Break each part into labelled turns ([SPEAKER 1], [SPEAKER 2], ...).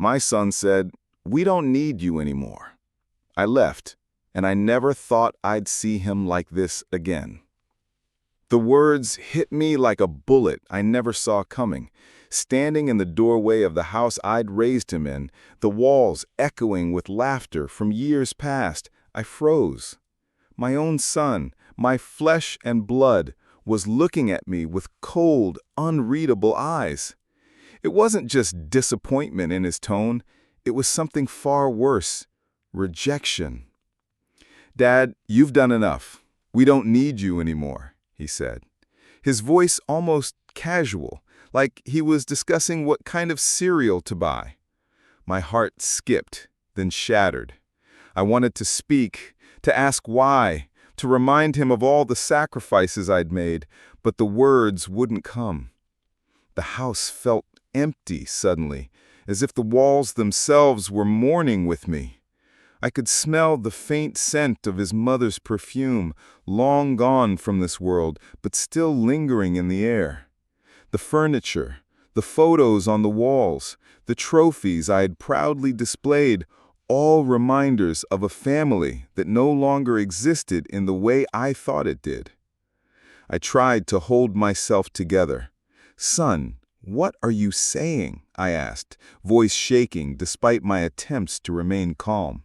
[SPEAKER 1] My son said, "We don't need you anymore." I left, and I never thought I'd see him like this again. The words hit me like a bullet I never saw coming. Standing in the doorway of the house I'd raised him in, the walls echoing with laughter from years past, I froze. My own son, my flesh and blood, was looking at me with cold, unreadable eyes. It wasn't just disappointment in his tone, it was something far worse: rejection. "Dad, you've done enough. We don't need you anymore," he said. His voice almost casual, like he was discussing what kind of cereal to buy. My heart skipped, then shattered. I wanted to speak, to ask why, to remind him of all the sacrifices I'd made, but the words wouldn't come. The house felt empty suddenly, as if the walls themselves were mourning with me. I could smell the faint scent of his mother's perfume, long gone from this world, but still lingering in the air. The furniture, the photos on the walls, the trophies I had proudly displayed, all reminders of a family that no longer existed in the way I thought it did. I tried to hold myself together. "Son, what are you saying?" I asked, voice shaking despite my attempts to remain calm.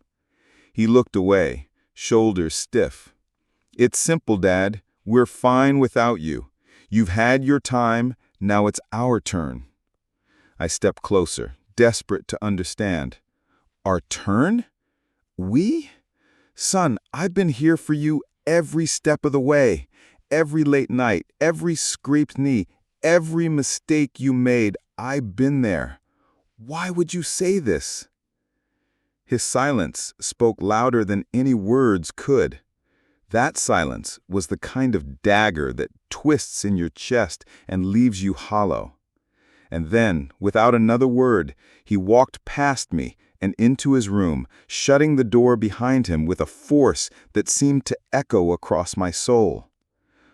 [SPEAKER 1] He looked away, shoulders stiff. "It's simple, Dad. We're fine without you. You've had your time, now it's our turn." I stepped closer, desperate to understand. "Our turn? We? Son, I've been here for you every step of the way. Every late night, every scraped knee, every mistake you made, I've been there. Why would you say this?" His silence spoke louder than any words could. That silence was the kind of dagger that twists in your chest and leaves you hollow. And then, without another word, he walked past me and into his room, shutting the door behind him with a force that seemed to echo across my soul.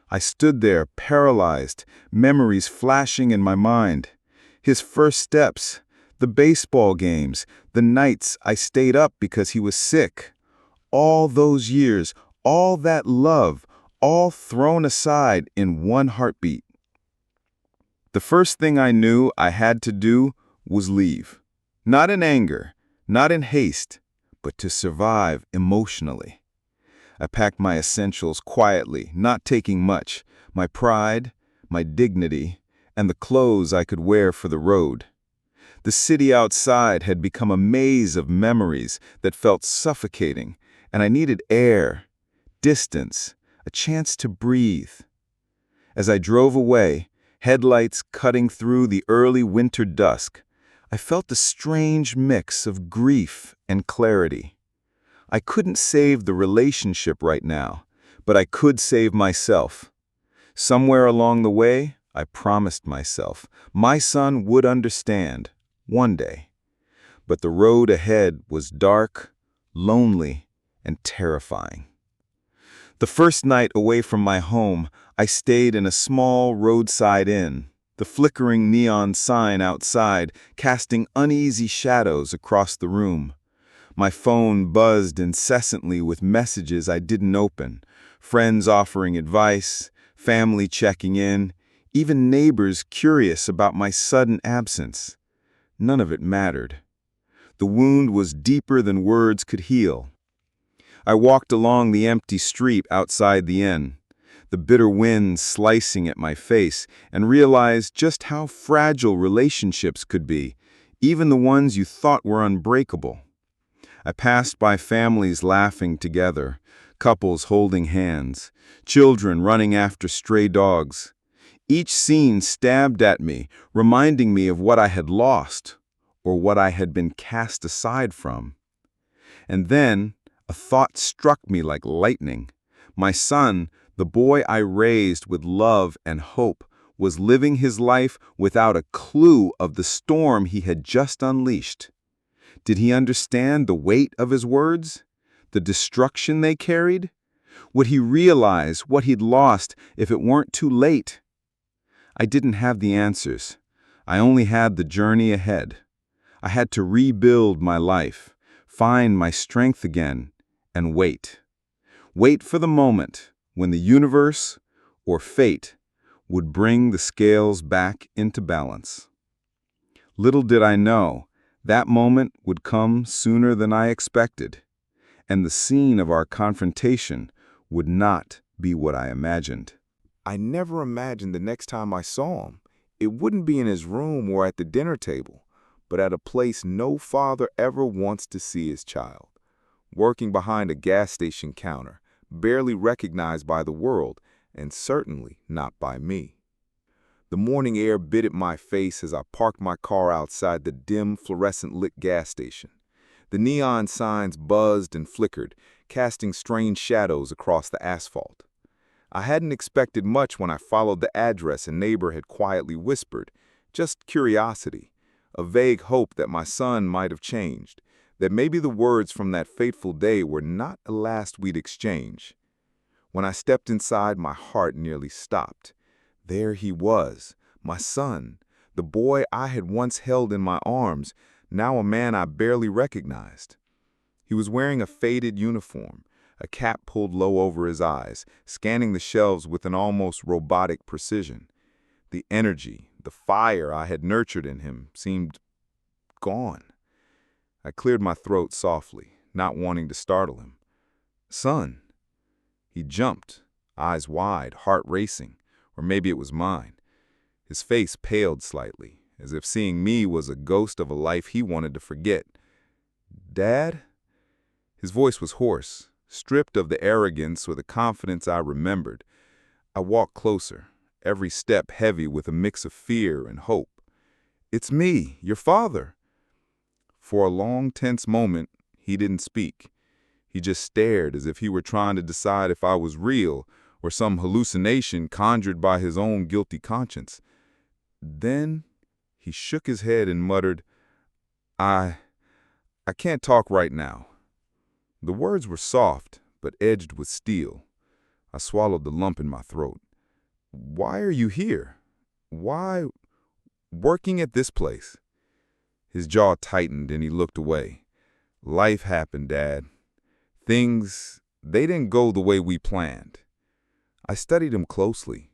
[SPEAKER 1] I stood there, paralyzed, memories flashing in my mind. His first steps, the baseball games, the nights I stayed up because he was sick. All those years, all that love, all thrown aside in one heartbeat. The first thing I knew I had to do was leave. Not in anger, not in haste, but to survive emotionally. I packed my essentials quietly, not taking much: my pride, my dignity, and the clothes I could wear for the road. The city outside had become a maze of memories that felt suffocating, and I needed air, distance, a chance to breathe. As I drove away, headlights cutting through the early winter dusk, I felt a strange mix of grief and clarity. I couldn't save the relationship right now, but I could save myself. Somewhere along the way, I promised myself, my son would understand, one day. But the road ahead was dark, lonely, and terrifying. The first night away from my home, I stayed in a small roadside inn, the flickering neon sign outside casting uneasy shadows across the room. My phone buzzed incessantly with messages I didn't open, friends offering advice, family checking in, even neighbors curious about my sudden absence. None of it mattered. The wound was deeper than words could heal. I walked along the empty street outside the inn, the bitter wind slicing at my face, and realized just how fragile relationships could be, even the ones you thought were unbreakable. I passed by families laughing together, couples holding hands, children running after stray dogs. Each scene stabbed at me, reminding me of what I had lost, or what I had been cast aside from. And then a thought struck me like lightning. My son, the boy I raised with love and hope, was living his life without a clue of the storm he had just unleashed. Did he understand the weight of his words? The destruction they carried? Would he realize what he'd lost if it weren't too late? I didn't have the answers. I only had the journey ahead. I had to rebuild my life, find my strength again, and wait. Wait for the moment when the universe or fate would bring the scales back into balance. Little did I know, that moment would come sooner than I expected, and the scene of our confrontation would not be what I imagined. I never imagined the next time I saw him, it wouldn't be in his room or at the dinner table, but at a place no father ever wants to see his child. Working behind a gas station counter, barely recognized by the world, and certainly not by me. The morning air bit at my face as I parked my car outside the dim, fluorescent-lit gas station. The neon signs buzzed and flickered, casting strange shadows across the asphalt. I hadn't expected much when I followed the address a neighbor had quietly whispered, just curiosity, a vague hope that my son might have changed, that maybe the words from that fateful day were not a last we'd exchange. When I stepped inside, my heart nearly stopped. There he was, my son, the boy I had once held in my arms, now a man I barely recognized. He was wearing a faded uniform, a cap pulled low over his eyes, scanning the shelves with an almost robotic precision. The energy, the fire I had nurtured in him seemed gone. I cleared my throat softly, not wanting to startle him. "Son." He jumped, eyes wide, heart racing. Or maybe it was mine. His face paled slightly, as if seeing me was a ghost of a life he wanted to forget. "Dad?" His voice was hoarse, stripped of the arrogance or the confidence I remembered. I walked closer, every step heavy with a mix of fear and hope. "It's me, your father." For a long, tense moment, he didn't speak. He just stared as if he were trying to decide if I was real or some hallucination conjured by his own guilty conscience. Then he shook his head and muttered, I can't talk right now." The words were soft, but edged with steel. I swallowed the lump in my throat. "Why are you here? Why working at this place?" His jaw tightened and he looked away. "Life happened, Dad. Things, they didn't go the way we planned." I studied him closely.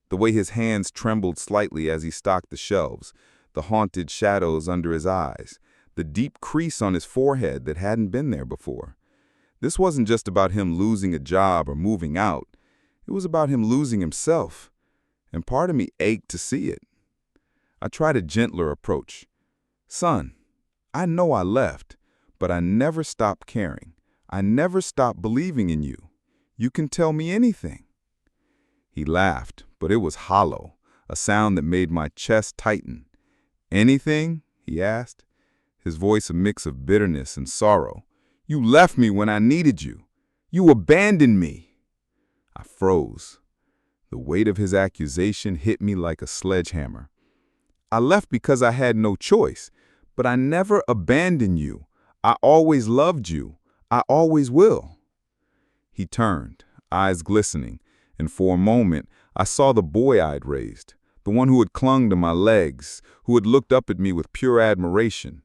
[SPEAKER 1] The way his hands trembled slightly as he stocked the shelves, the haunted shadows under his eyes, the deep crease on his forehead that hadn't been there before. This wasn't just about him losing a job or moving out. It was about him losing himself, and part of me ached to see it. I tried a gentler approach. "Son, I know I left, but I never stopped caring. I never stopped believing in you. You can tell me anything." He laughed, but it was hollow, a sound that made my chest tighten. "Anything?" he asked, his voice a mix of bitterness and sorrow. "You left me when I needed you. You abandoned me." I froze. The weight of his accusation hit me like a sledgehammer. "I left because I had no choice, but I never abandoned you. I always loved you. I always will." He turned, eyes glistening, and for a moment I saw the boy I'd raised, the one who had clung to my legs, who had looked up at me with pure admiration.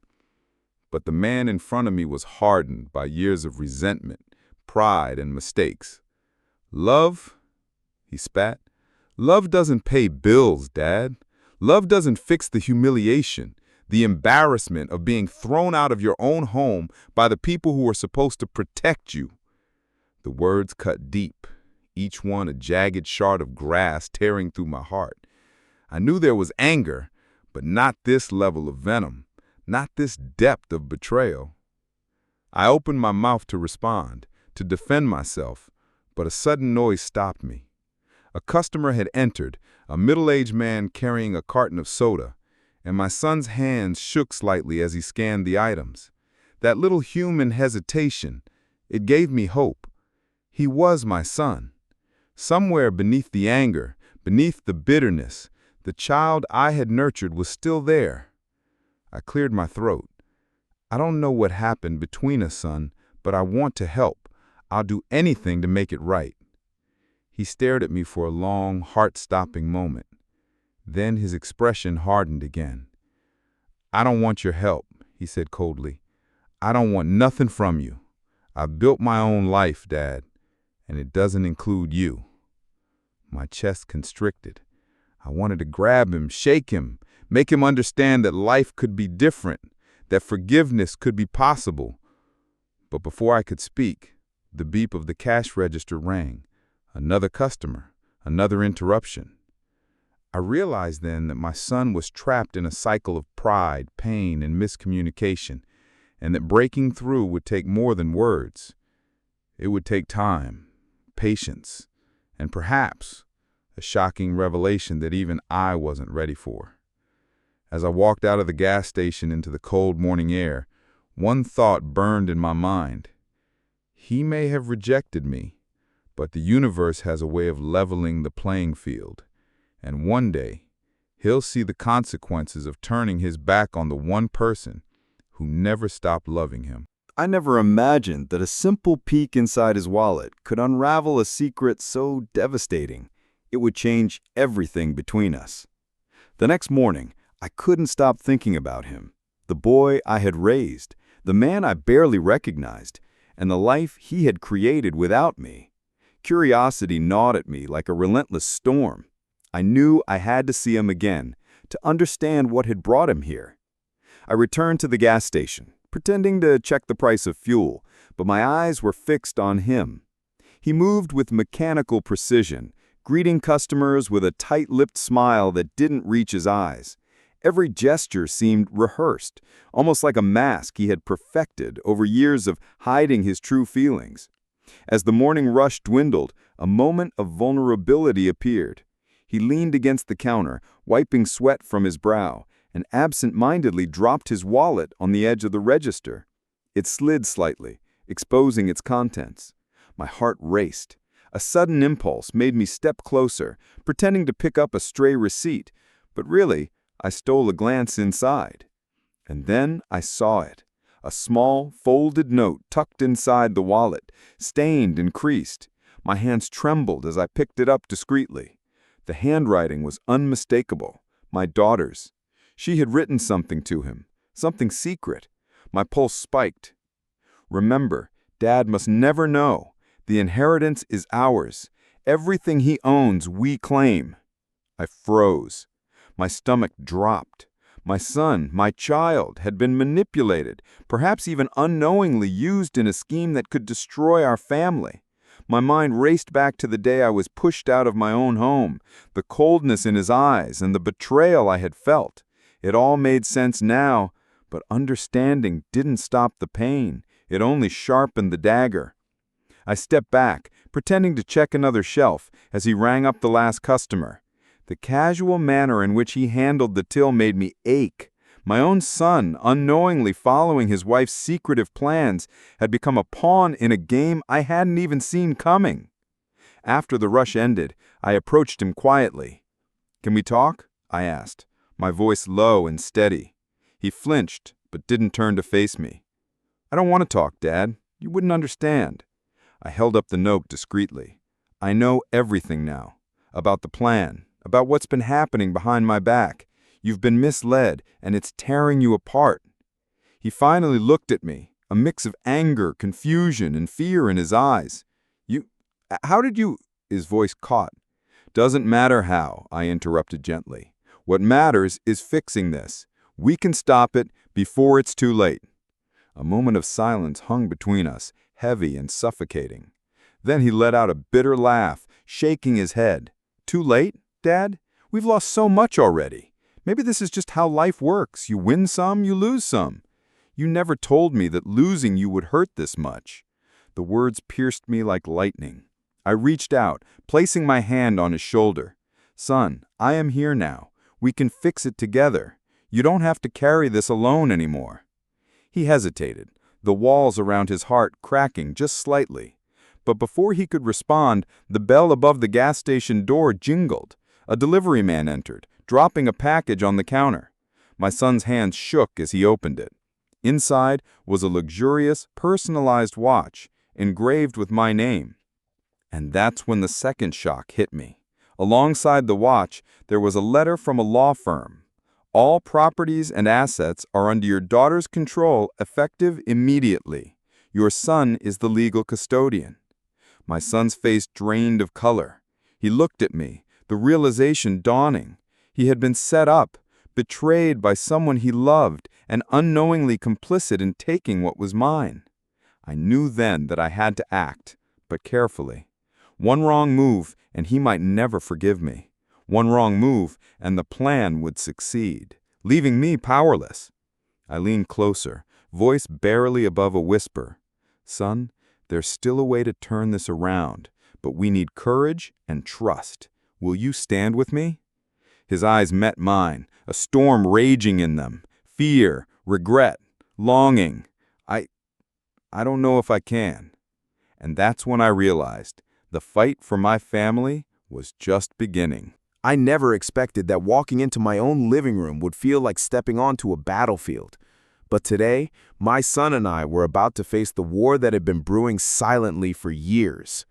[SPEAKER 1] But the man in front of me was hardened by years of resentment, pride, and mistakes. "Love," he spat, "love doesn't pay bills, Dad. Love doesn't fix the humiliation, the embarrassment of being thrown out of your own home by the people who are supposed to protect you." The words cut deep, each one a jagged shard of grass tearing through my heart. I knew there was anger, but not this level of venom, not this depth of betrayal. I opened my mouth to respond, to defend myself, but a sudden noise stopped me. A customer had entered, a middle-aged man carrying a carton of soda, and my son's hands shook slightly as he scanned the items. That little human hesitation, it gave me hope. He was my son. Somewhere beneath the anger, beneath the bitterness, the child I had nurtured was still there. I cleared my throat. "I don't know what happened between us, son, but I want to help. I'll do anything to make it right." He stared at me for a long, heart-stopping moment. Then his expression hardened again. "I don't want your help,"
[SPEAKER 2] he said coldly. "I don't want nothing from you. I've built my own life, Dad, and it doesn't include you." My chest constricted. I wanted to grab him, shake him, make him understand that life could be different, that forgiveness could be possible. But before I could speak, the beep of the cash register rang. Another customer, another interruption. I realized then that my son was trapped in a cycle of pride, pain, and miscommunication, and that breaking through would take more than words. It would take time, patience, and perhaps a shocking revelation that even I wasn't ready for. As I walked out of the gas station into the cold morning air, one thought burned in my mind. He may have rejected me, but the universe has a way of leveling the playing field, and one day he'll see the consequences of turning his back on the one person who never stopped loving him.
[SPEAKER 3] I never imagined that a simple peek inside his wallet could unravel a secret so devastating. It would change everything between us. The next morning, I couldn't stop thinking about him, the boy I had raised, the man I barely recognized, and the life he had created without me. Curiosity gnawed at me like a relentless storm. I knew I had to see him again, to understand what had brought him here. I returned to the gas station, pretending to check the price of fuel, but my eyes were fixed on him. He moved with mechanical precision, greeting customers with a tight-lipped smile that didn't reach his eyes. Every gesture seemed rehearsed, almost like a mask he had perfected over years of hiding his true feelings. As the morning rush dwindled, a moment of vulnerability appeared. He leaned against the counter, wiping sweat from his brow, and absent-mindedly dropped his wallet on the edge of the register. It slid slightly, exposing its contents. My heart raced. A sudden impulse made me step closer, pretending to pick up a stray receipt, but really, I stole a glance inside. And then I saw it. A small, folded note tucked inside the wallet, stained and creased. My hands trembled as I picked it up discreetly. The handwriting was unmistakable, my daughter's. She had written something to him, something secret. My pulse spiked. "Remember, Dad must never know. The inheritance is ours. Everything he owns, we claim." I froze. My stomach dropped. My son, my child, had been manipulated, perhaps even unknowingly used in a scheme that could destroy our family. My mind raced back to the day I was pushed out of my own home, the coldness in his eyes and the betrayal I had felt. It all made sense now, but understanding didn't stop the pain. It only sharpened the dagger. I stepped back, pretending to check another shelf, as he rang up the last customer. The casual manner in which he handled the till made me ache. My own son, unknowingly following his wife's secretive plans, had become a pawn in a game I hadn't even seen coming. After the rush ended, I approached him quietly. "Can we talk?" I asked, my voice low and steady. He flinched, but didn't turn to face me. "I don't want to talk, Dad. You wouldn't understand." I held up the note discreetly. "I know everything now. About the plan, about what's been happening behind my back. You've been misled, and it's tearing you apart." He finally looked at me, a mix of anger, confusion, and fear in his eyes. How did you—" His voice caught. "Doesn't matter how," I interrupted gently. "What matters is fixing this. We can stop it before it's too late." A moment of silence hung between us, heavy and suffocating. Then he let out a bitter laugh, shaking his head. "Too late, Dad? We've lost so much already. Maybe this is just how life works. You win some, you lose some. You never told me that losing you would hurt this much." The words pierced me like lightning. I reached out, placing my hand on his shoulder. "Son, I am here now. We can fix it together. You don't have to carry this alone anymore." He hesitated, the walls around his heart cracking just slightly. But before he could respond, the bell above the gas station door jingled. A delivery man entered, dropping a package on the counter. My son's hands shook as he opened it. Inside was a luxurious, personalized watch, engraved with my name. And that's when the second shock hit me. Alongside the watch, there was a letter from a law firm. All properties and assets are under your daughter's control effective immediately. Your son is the legal custodian." My son's face drained of color. He looked at me, the realization dawning. He had been set up, betrayed by someone he loved, and unknowingly complicit in taking what was mine. I knew then that I had to act, but carefully. One wrong move, and he might never forgive me. One wrong move, and the plan would succeed, leaving me powerless. I leaned closer, voice barely above a whisper. "Son, there's still a way to turn this around, but we need courage and trust. Will you stand with me?" His eyes met mine, a storm raging in them. Fear, regret, longing. I don't know if I can. And that's when I realized the fight for my family was just beginning.
[SPEAKER 4] I never expected that walking into my own living room would feel like stepping onto a battlefield. But today, my son and I were about to face the war that had been brewing silently for years.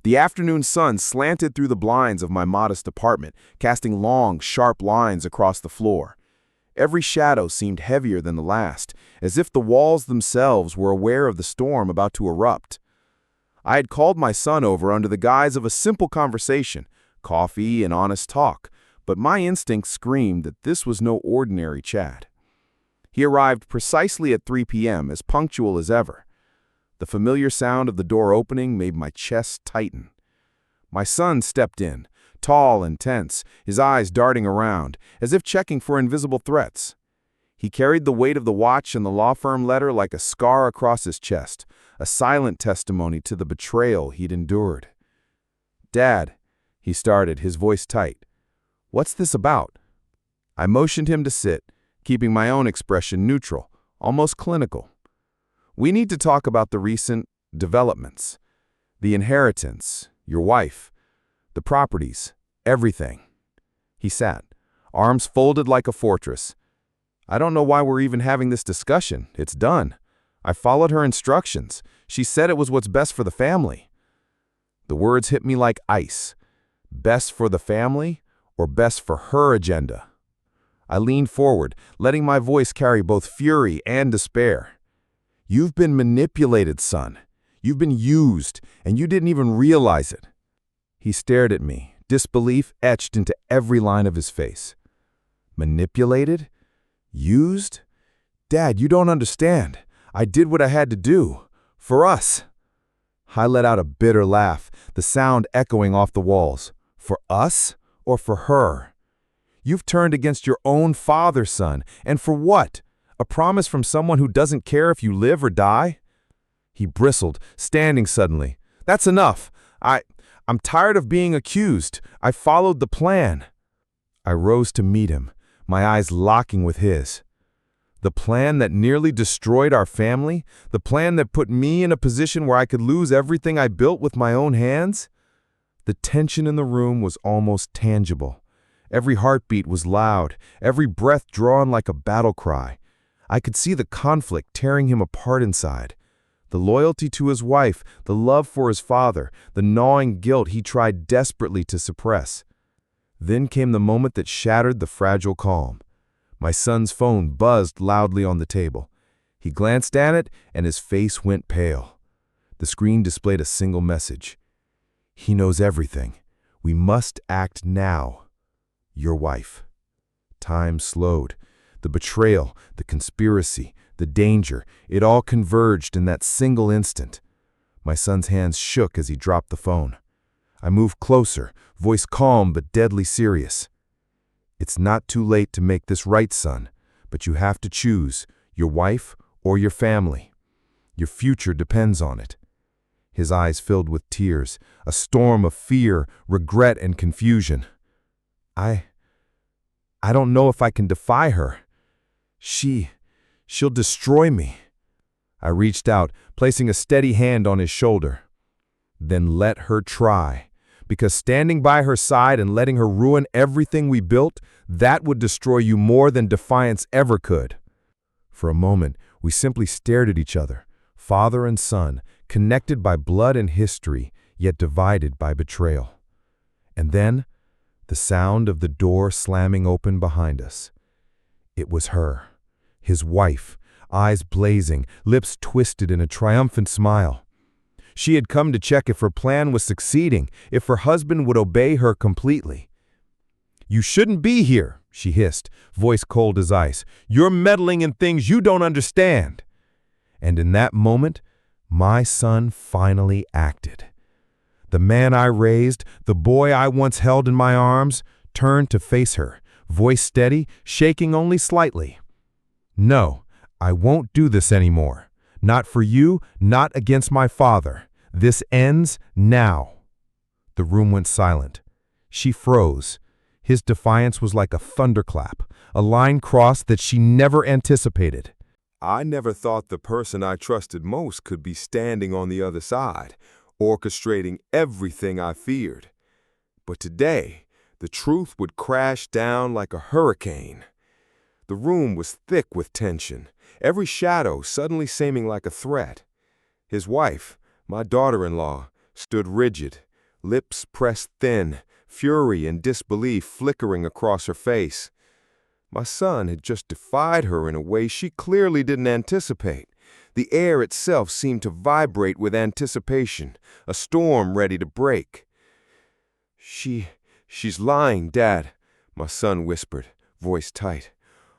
[SPEAKER 4] The afternoon sun slanted through the blinds of my modest apartment, casting long, sharp lines across the floor. Every shadow seemed heavier than the last, as if the walls themselves were aware of the storm about to erupt. I had called my son over under the guise of a simple conversation, coffee and honest talk, but my instinct screamed that this was no ordinary chat. He arrived precisely at 3 p.m., as punctual as ever. The familiar sound of the door opening made my chest tighten. My son stepped in, tall and tense, his eyes darting around, as if checking for invisible threats. He carried the weight of the watch and the law firm letter like a scar across his chest, a silent testimony to the betrayal he'd endured. "Dad," he started, his voice tight. "What's this about?" I motioned him to sit, keeping my own expression neutral, almost clinical. "We need to talk about the recent developments. The inheritance, your wife, the properties, everything." He sat, arms folded like a fortress. "I don't know why we're even having this discussion. It's done. I followed her instructions. She said it was what's best for the family." The words hit me like ice. Best for the family or best for her agenda? I leaned forward, letting my voice carry both fury and despair. "You've been manipulated, son. You've been used, and you didn't even realize it." He stared at me, disbelief etched into every line of his face. "Manipulated? Used? Dad, you don't understand. I did what I had to do. For us." I let out a bitter laugh, the sound echoing off the walls. "For us or for her? You've turned against your own father, son. And for what? A promise from someone who doesn't care if you live or die?" He bristled, standing suddenly. "That's enough. I'm tired of being accused. I followed the plan." I rose to meet him, my eyes locking with his. The plan that nearly destroyed our family? The plan that put me in a position where I could lose everything I built with my own hands? The tension in the room was almost tangible. Every heartbeat was loud, every breath drawn like a battle cry. I could see the conflict tearing him apart inside. The loyalty to his wife, the love for his father, the gnawing guilt he tried desperately to suppress. Then came the moment that shattered the fragile calm. My son's phone buzzed loudly on the table. He glanced at it, and his face went pale. The screen displayed a single message. "He knows everything. We must act now. Your wife." Time slowed. The betrayal, the conspiracy, the danger, it all converged in that single instant. My son's hands shook as he dropped the phone. I moved closer, voice calm but deadly serious. "It's not too late to make this right, son, but you have to choose, your wife or your family. Your future depends on it." His eyes filled with tears, a storm of fear, regret, and confusion. I don't know if I can defy her. She'll destroy me." I reached out, placing a steady hand on his shoulder. "Then let her try, because standing by her side and letting her ruin everything we built, that would destroy you more than defiance ever could." For a moment, we simply stared at each other, father and son, connected by blood and history, yet divided by betrayal. And then, the sound of the door slamming open behind us.
[SPEAKER 5] It was her, his wife, eyes blazing, lips twisted in a triumphant smile. She had come to check if her plan was succeeding, if her husband would obey her completely. "You shouldn't be here," she hissed, voice cold as ice. "You're meddling in things you don't understand." And in that moment, my son finally acted. The man I raised, the boy I once held in my arms, turned to face her, voice steady, shaking only slightly. "No, I won't do this anymore. Not for you, not against my father. This ends now." The room went silent. She froze. His defiance was like a thunderclap, a line crossed that she never anticipated.
[SPEAKER 6] I never thought the person I trusted most could be standing on the other side, orchestrating everything I feared. But today, the truth would crash down like a hurricane. The room was thick with tension, every shadow suddenly seeming like a threat. His wife, my daughter-in-law, stood rigid, lips pressed thin, fury and disbelief flickering across her face. My son had just defied her in a way she clearly didn't anticipate. The air itself seemed to vibrate with anticipation, a storm ready to break. She's lying, Dad," my son whispered, voice tight.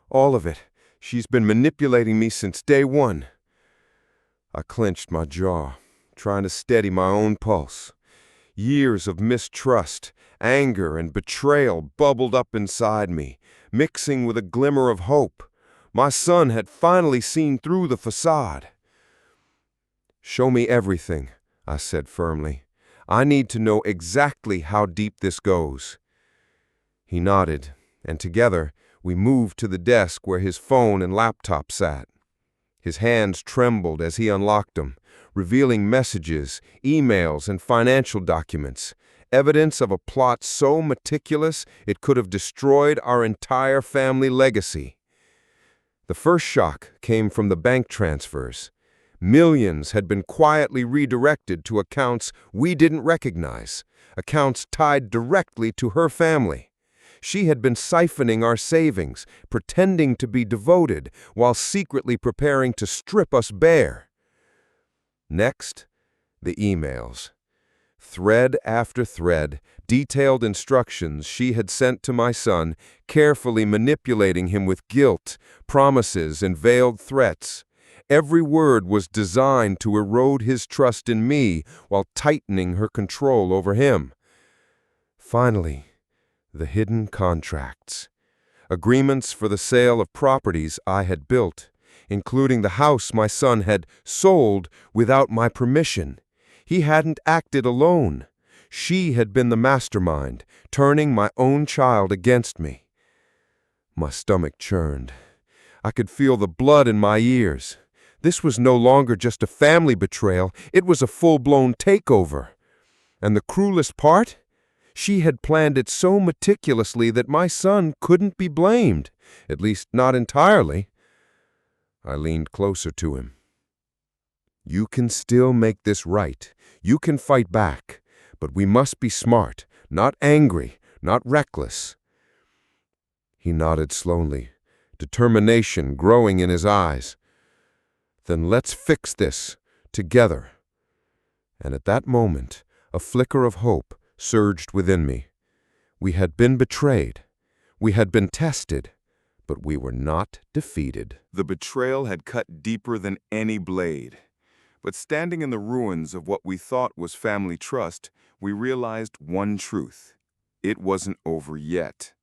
[SPEAKER 6] "All of it. She's been manipulating me since day one." I clenched my jaw, trying to steady my own pulse. Years of mistrust, anger, and betrayal bubbled up inside me, mixing with a glimmer of hope. My son had finally seen through the facade. "Show me everything," I said firmly. "I need to know exactly how deep this goes." He nodded, and together we moved to the desk where his phone and laptop sat. His hands trembled as he unlocked them, revealing messages, emails, and financial documents, evidence of a plot so meticulous it could have destroyed our entire family legacy. The first shock came from the bank transfers. Millions had been quietly redirected to accounts we didn't recognize, accounts tied directly to her family. She had been siphoning our savings, pretending to be devoted, while secretly preparing to strip us bare. Next, the emails. Thread after thread, detailed instructions she had sent to my son, carefully manipulating him with guilt, promises, and veiled threats. Every word was designed to erode his trust in me while tightening her control over him. Finally, the hidden contracts. Agreements for the sale of properties I had built, including the house my son had sold without my permission. He hadn't acted alone. She had been the mastermind, turning my own child against me. My stomach churned. I could feel the blood in my ears. This was no longer just a family betrayal, it was a full-blown takeover. And the cruelest part? She had planned it so meticulously that my son couldn't be blamed, at least not entirely. I leaned closer to him. "You can still make this right. You can fight back. But we must be smart, not angry, not reckless." He nodded slowly, determination growing in his eyes. "Then let's fix this, together." And at that moment, a flicker of hope surged within me. We had been betrayed. We had been tested. But we were not defeated.
[SPEAKER 1] The betrayal had cut deeper than any blade. But standing in the ruins of what we thought was family trust, we realized one truth. It wasn't over yet.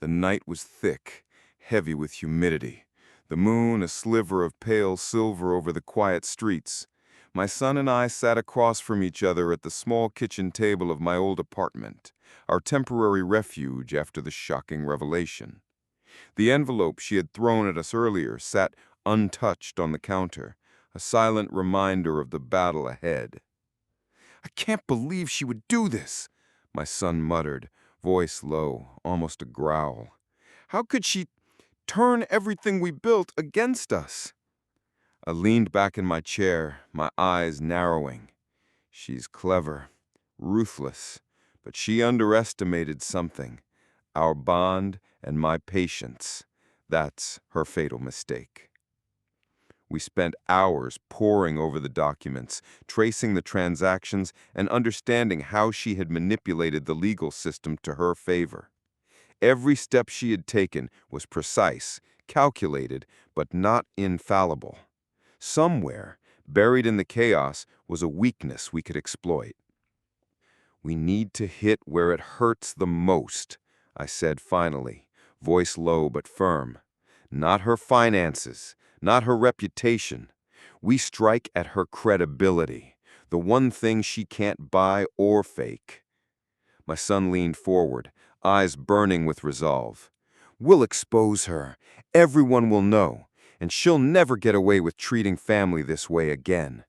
[SPEAKER 1] The night was thick, heavy with humidity. The moon a sliver of pale silver over the quiet streets. My son and I sat across from each other at the small kitchen table of my old apartment, our temporary refuge after the shocking revelation. The envelope she had thrown at us earlier sat untouched on the counter, a silent reminder of the battle ahead. "I can't believe she would do this," my son muttered, voice low, almost a growl. "How could she turn everything we built against us?" I leaned back in my chair, my eyes narrowing. She's clever, ruthless, but she underestimated something, our bond and my patience.
[SPEAKER 6] That's her fatal mistake. We spent hours poring over the documents, tracing the transactions, and understanding how she had manipulated the legal system to her favor. Every step she had taken was precise, calculated, but not infallible. Somewhere, buried in the chaos, was a weakness we could exploit. "We need to hit where it hurts the most," I said finally, voice low but firm. "Not her finances, not her reputation. We strike at her credibility, the one thing she can't buy or fake." My son leaned forward, eyes burning with resolve. "We'll expose her. Everyone will know, and she'll never get away with treating family this way again."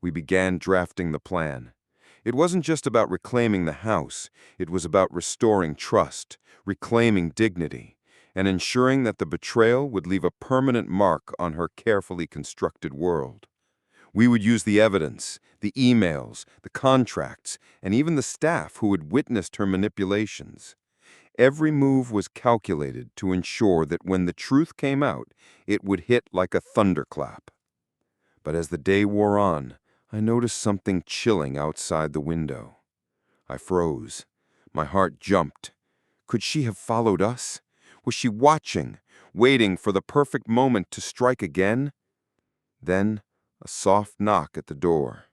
[SPEAKER 6] We began drafting the plan. It wasn't just about reclaiming the house. It was about restoring trust, reclaiming dignity, and ensuring that the betrayal would leave a permanent mark on her carefully constructed world. We would use the evidence, the emails, the contracts, and even the staff who had witnessed her manipulations. Every move was calculated to ensure that when the truth came out, it would hit like a thunderclap. But as the day wore on, I noticed something chilling outside the window. I froze. My heart jumped. Could she have followed us? Was she watching, waiting for the perfect moment to strike again? Then, a soft knock at the door.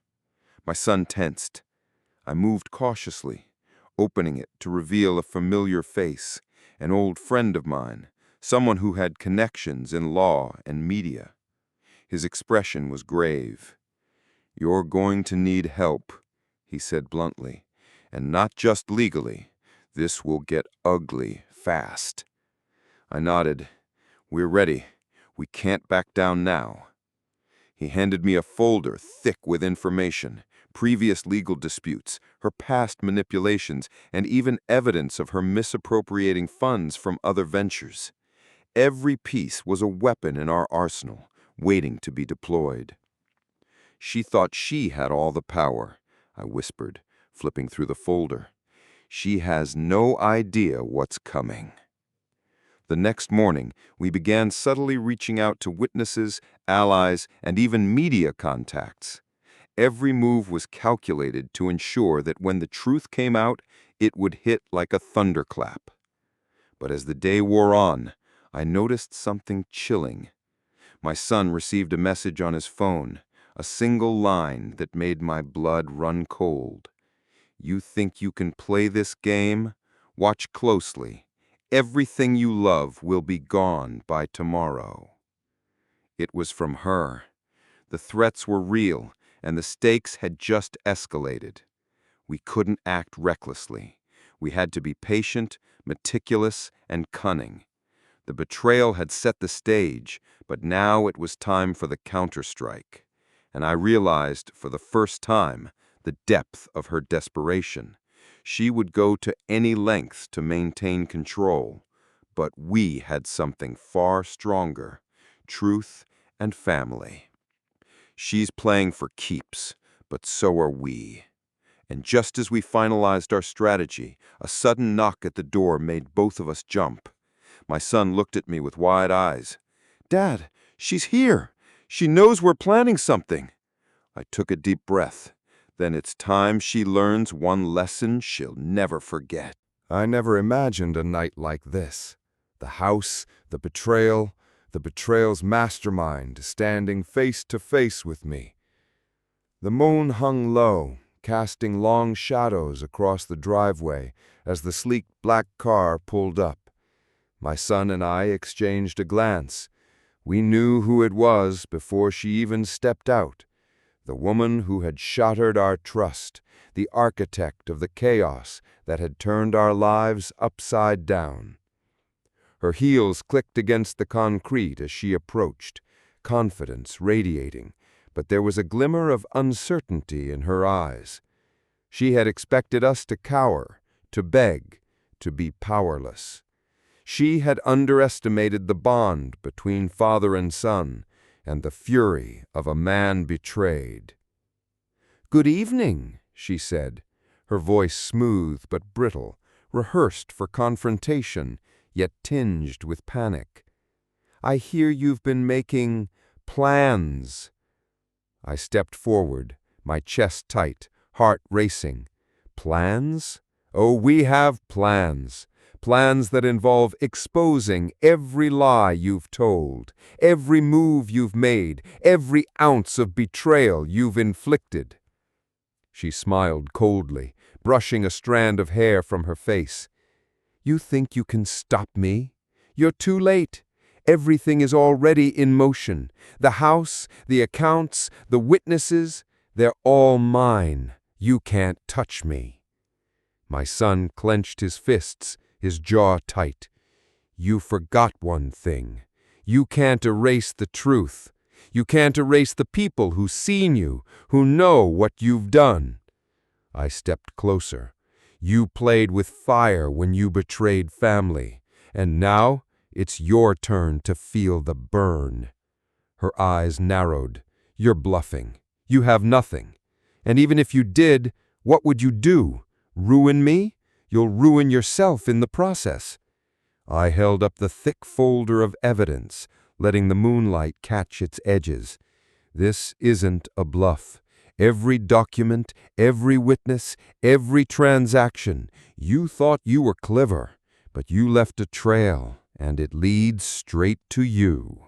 [SPEAKER 6] My son tensed. I moved cautiously, opening it to reveal a familiar face, an old friend of mine, someone who had connections in law and media. His expression was grave. "You're going to need help," he said bluntly, "and not just legally. This will get ugly fast." I nodded. "We're ready. We can't back down now." He handed me a folder thick with information, previous legal disputes, her past manipulations, and even evidence of her misappropriating funds from other ventures. Every piece was a weapon in our arsenal, waiting to be deployed. "She thought she had all the power," I whispered, flipping through the folder. "She has no idea what's coming." The next morning, we began subtly reaching out to witnesses, allies, and even media contacts. Every move was calculated to ensure that when the truth came out, it would hit like a thunderclap. But as the day wore on, I noticed something chilling. My son received a message on his phone, a single line that made my blood run cold. "You think you can play this game? Watch closely. Everything you love will be gone by tomorrow." It was from her. The threats were real, and the stakes had just escalated. We couldn't act recklessly. We had to be patient, meticulous, and cunning. The betrayal had set the stage, but now it was time for the counterstrike. And I realized, for the first time, the depth of her desperation. She would go to any length to maintain control, but we had something far stronger: truth and family. She's playing for keeps, but so are we. And just as we finalized our strategy, a sudden knock at the door made both of us jump. My son looked at me with wide eyes. "Dad, she's here. She knows we're planning something." I took a deep breath. Then it's time she learns one lesson she'll never forget.
[SPEAKER 4] I never imagined a night like this. The house, the betrayal's mastermind standing face to face with me. The moon hung low, casting long shadows across the driveway as the sleek black car pulled up. My son and I exchanged a glance. We knew who it was before she even stepped out. The woman who had shattered our trust, the architect of the chaos that had turned our lives upside down. Her heels clicked against the concrete as she approached, confidence radiating, but there was a glimmer of uncertainty in her eyes. She had expected us to cower, to beg, to be powerless. She had underestimated the bond between father and son, and the fury of a man betrayed. "Good evening," she said, her voice smooth but brittle, rehearsed for confrontation,
[SPEAKER 6] yet tinged with panic. "I hear you've been making plans." I stepped forward, my chest tight, heart racing. "Plans? Oh, we have plans. Plans that involve exposing every lie you've told, every move you've made, every ounce of betrayal you've inflicted." She smiled coldly, brushing a strand of hair from her face. "You think you can stop me? You're too late. Everything is already in motion. The house, the accounts, the witnesses, they're all mine. You can't touch me." My son clenched his fists, his jaw tight. "You forgot one thing. You can't erase the truth. You can't erase the people who've seen you, who know what you've done." I stepped closer. "You played with fire when you betrayed family, and now it's your turn to feel the burn." Her eyes narrowed. "You're bluffing. You have nothing. And even if you did, what would you do? Ruin me? You'll ruin yourself in the process." I held up the thick folder of evidence, letting the moonlight catch its edges. "This isn't a bluff. Every document, every witness, every transaction. You thought you were clever, but you left a trail, and it leads straight to you."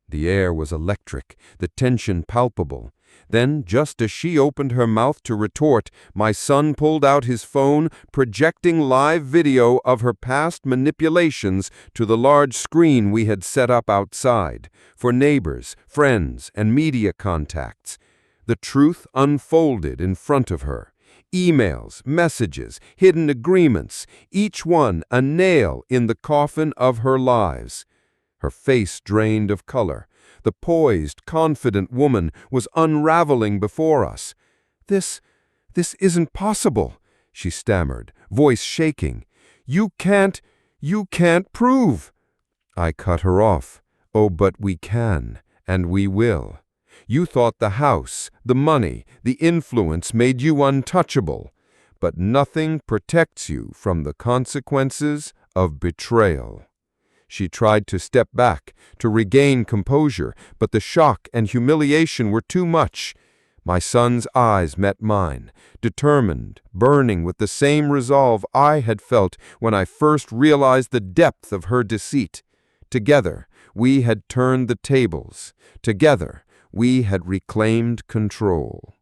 [SPEAKER 6] The air was electric, the tension palpable. Then, just as she opened her mouth to retort, my son pulled out his phone, projecting live video of her past manipulations to the large screen we had set up outside, for neighbors, friends, and media contacts. The truth unfolded in front of her. Emails, messages, hidden agreements, each one a nail in the coffin of her lives. Her face drained of color. The poised, confident woman was unraveling before us. This isn't possible," she stammered, voice shaking. You can't prove." I cut her off. "Oh, but we can, and we will. You thought the house, the money, the influence made you untouchable, but nothing protects you from the consequences of betrayal." She tried to step back, to regain composure, but the shock and humiliation were too much. My son's eyes met mine, determined, burning with the same resolve I had felt when I first realized the depth of her deceit. Together, we had turned the tables. Together, we had reclaimed control.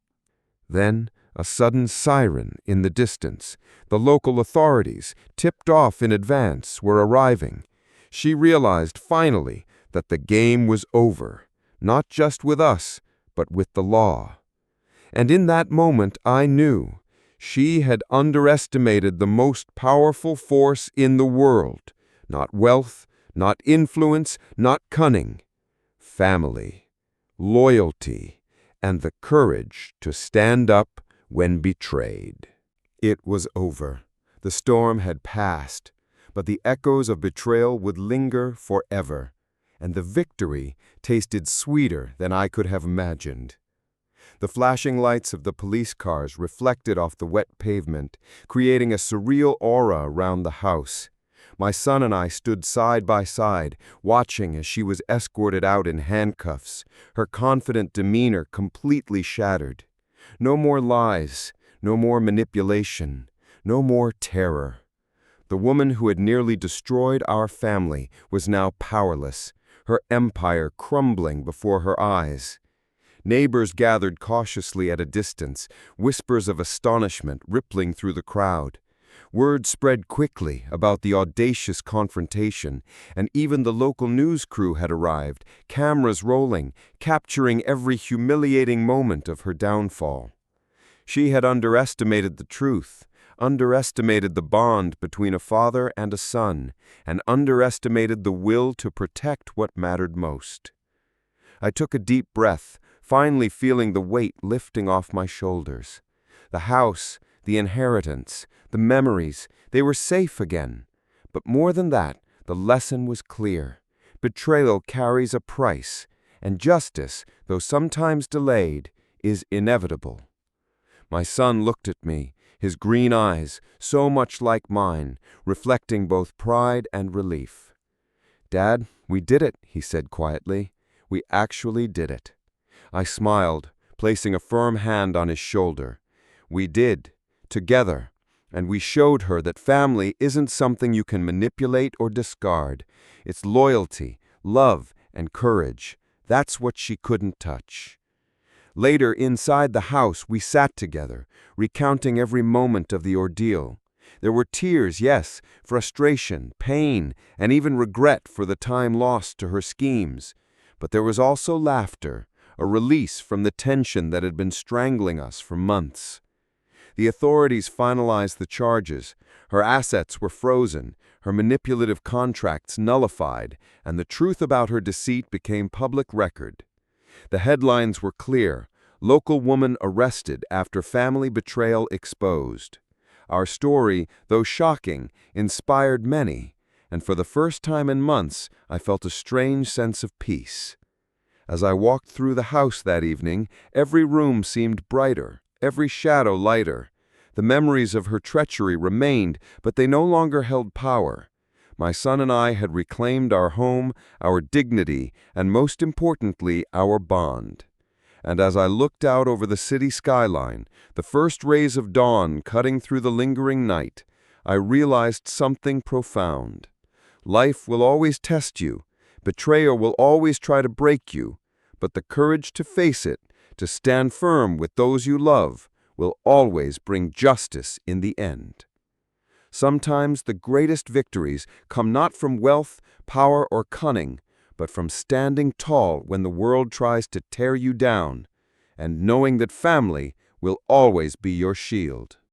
[SPEAKER 6] Then, a sudden siren in the distance. The local authorities, tipped off in advance, were arriving. She realized finally that the game was over, not just with us, but with the law. And in that moment I knew she had underestimated the most powerful force in the world. Not wealth, not influence, not cunning. Family, loyalty, and the courage to stand up when betrayed.
[SPEAKER 3] It was over. The storm had passed, but the echoes of betrayal would linger forever, and the victory tasted sweeter than I could have imagined. The flashing lights of the police cars reflected off the wet pavement, creating a surreal aura around the house. My son and I stood side by side, watching as she was escorted out in handcuffs, her confident demeanor completely shattered. No more lies, no more manipulation, no more terror. The woman who had nearly destroyed our family was now powerless, her empire crumbling before her eyes. Neighbors gathered cautiously at a distance, whispers of astonishment rippling through the crowd. Word spread quickly about the audacious confrontation, and even the local news crew had arrived, cameras rolling, capturing every humiliating moment of her downfall. She had underestimated the truth, underestimated the bond between a father and a son, and underestimated the will to protect what mattered most. I took a deep breath, finally feeling the weight lifting off my shoulders. The house, the inheritance, the memories, they were safe again. But more than that, the lesson was clear. Betrayal carries a price, and justice, though sometimes delayed, is inevitable.
[SPEAKER 6] My son looked at me, his green eyes, so much like mine, reflecting both pride and relief. "Dad, we did it," he said quietly. "We actually did it." I smiled, placing a firm hand on his shoulder. We did, together, and we showed her that family isn't something you can manipulate or discard. It's loyalty, love, and courage. That's what she couldn't touch. Later, inside the house, we sat together, recounting every moment of the ordeal. There were tears, yes, frustration, pain, and even regret for the time lost to her schemes. But there was also laughter, a release from the tension that had been strangling us for months. The authorities finalized the charges. Her assets were frozen, her manipulative contracts nullified, and the truth about her deceit became public record. The headlines were clear: local woman arrested after family betrayal exposed. Our story, though shocking, inspired many, and for the first time in months, I felt a strange sense of peace. As I walked through the house that evening, every room seemed brighter, every shadow lighter. The memories of her treachery remained, but they no longer held power. My son and I had reclaimed our home, our dignity, and most importantly, our bond. And as I looked out over the city skyline, the first rays of dawn cutting through the lingering night, I realized something profound. Life will always test you. Betrayal will always try to break you. But the courage to face it, to stand firm with those you love, will always bring justice in the end. Sometimes the greatest victories come not from wealth, power, or cunning, but from standing tall when the world tries to tear you down, and knowing that family will always be your shield.